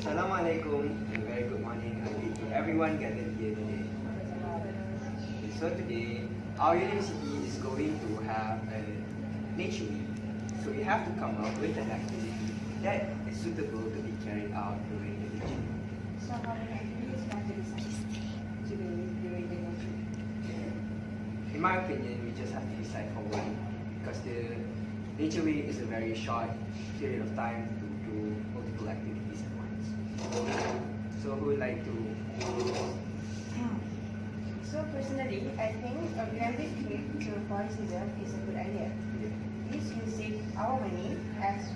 Assalamualaikum and very good morning again to everyone gathered here today. Okay, so today our university is going to have a nature week. So we have to come up with an activity that is suitable to be carried out during the nature week. So how many activities can be decided to do during the nature week? In my opinion, we just have to decide for one because the nature week is a very short period of time to do multiple activities at once. So who would like to? So personally, I think organizing trip to forest reserve is a good idea. This will save our money as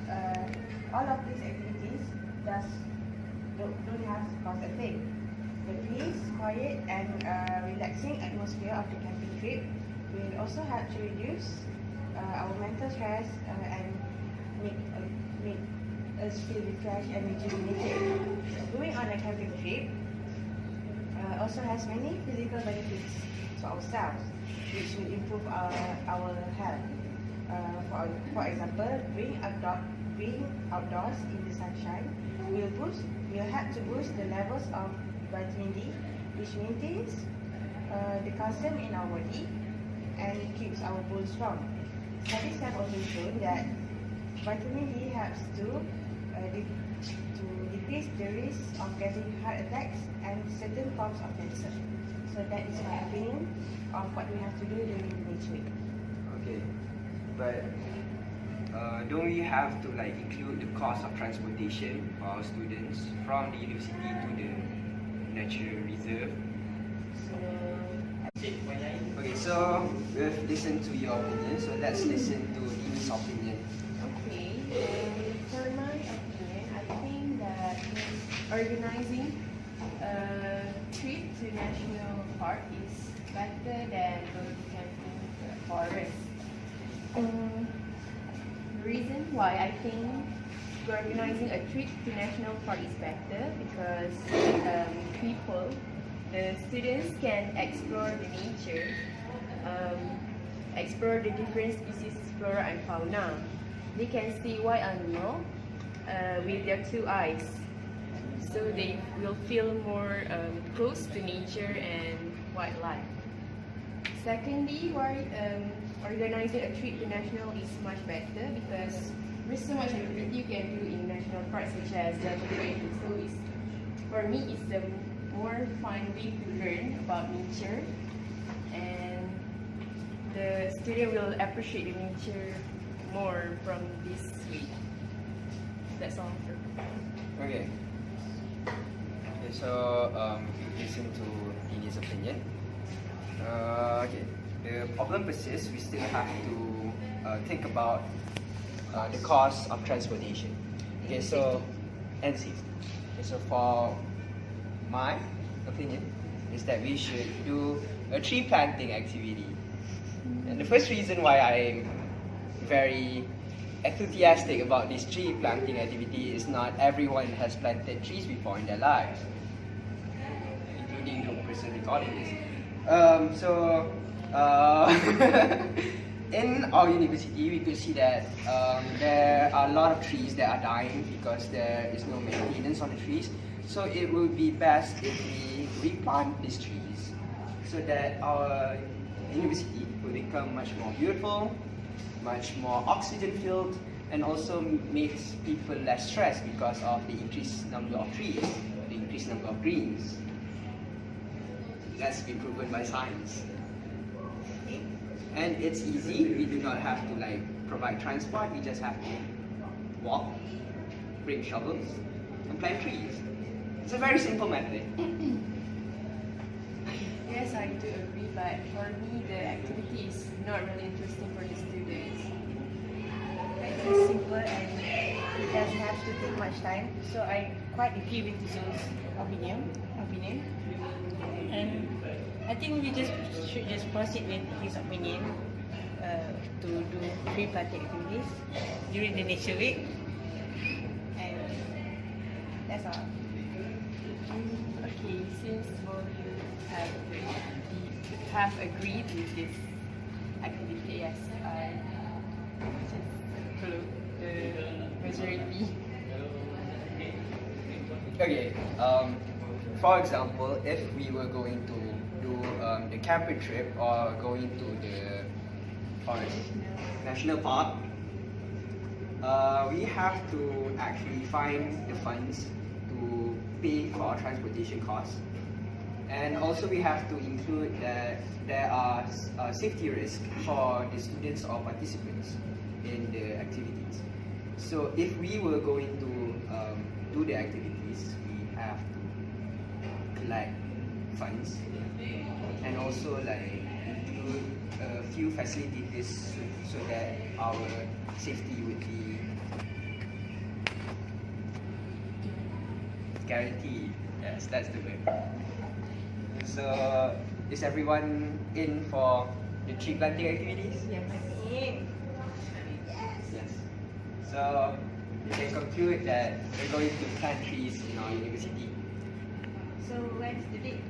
all of these activities don't have to cost a thing. The peace, quiet and relaxing atmosphere of the camping trip will also help to reduce our mental stress and make us feel refreshed and rejuvenated. Going on a camping trip also has many physical benefits to ourselves, which will improve our health. For example, being outdoors in the sunshine will help to boost the levels of vitamin D, which maintains the calcium in our body and it keeps our bones strong. Studies have also shown that vitamin D helps to decrease the risk of getting heart attacks and certain forms of cancer. So that is my opinion of what we have to do during the nature week. Okay, but don't we have to include the cost of transportation for our students from the university to the nature reserve? Okay, so we've listened to your opinion, so let's listen to Dini's opinion. Okay, for my opinion, I think that organizing a trip to national park is better than going to camping to a forest. The reason why I think organizing a trip to national park is better because the students can explore the nature, explore the different species, flora and fauna. They can see wild animal with their two eyes, so they will feel more close to nature and wildlife. Secondly, organizing a trip to national is much better because there's so much activity you can do in national parks, such as learning. So for me, it's a more fun way to learn about nature, and the student will appreciate the nature more from this week. That's all. Okay. So listen to Dini's opinion. Okay, the problem persists. We still have to think about the cost of transportation. Okay, so and safety. Okay, so for my opinion is that we should do a tree planting activity. And the first reason why I'm very enthusiastic about this tree planting activity is not everyone has planted trees before in their lives, including the person recording this. In our university, we could see that there are a lot of trees that are dying because there is no maintenance on the trees. So it would be best if we replant these trees so that our university will become much more beautiful, much more oxygen filled, and also makes people less stressed because of the increased number of trees, the increased number of greens. That's been proven by science. And it's easy. We do not have to provide transport. We just have to walk, bring shovels, and plant trees. It's a very simple method. Yes, I do agree, but for me, the activity is not really interesting for the students. It's just simple and it doesn't have to take much time. So I quite agree with Zu's opinion. And I think we should just proceed with his opinion to do tree planting activities during the nature week. And that's all. Okay, since both of you have agreed with this activity, yes, I just follow the majority. Okay. For example, if we were going to do the camping trip or going to the forest national park, we have to actually find the funds to pay for our transportation costs. And also we have to include that there are safety risks for the students or participants in the activities. So if we were going to do the activities, we have to collect funds and also like include a few facilities so that our safety would be guaranteed. Yes, that's the word. So, is everyone in for the tree planting activities? Yes. Yes. So, we can conclude that we're going to plant trees in our university So when's the date?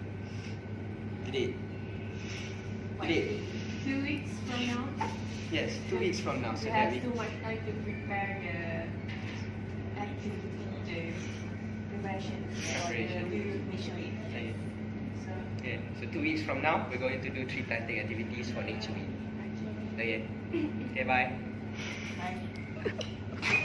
today. What? Today? 2 weeks from now. Yes, 2 weeks from now. So You that have we too much time to prepare the activity, the preparation, Preparation. or the mission. Okay. So Okay, so 2 weeks from now, we're going to do tree planting activities for Nature Week. Okay. Okay, bye. bye.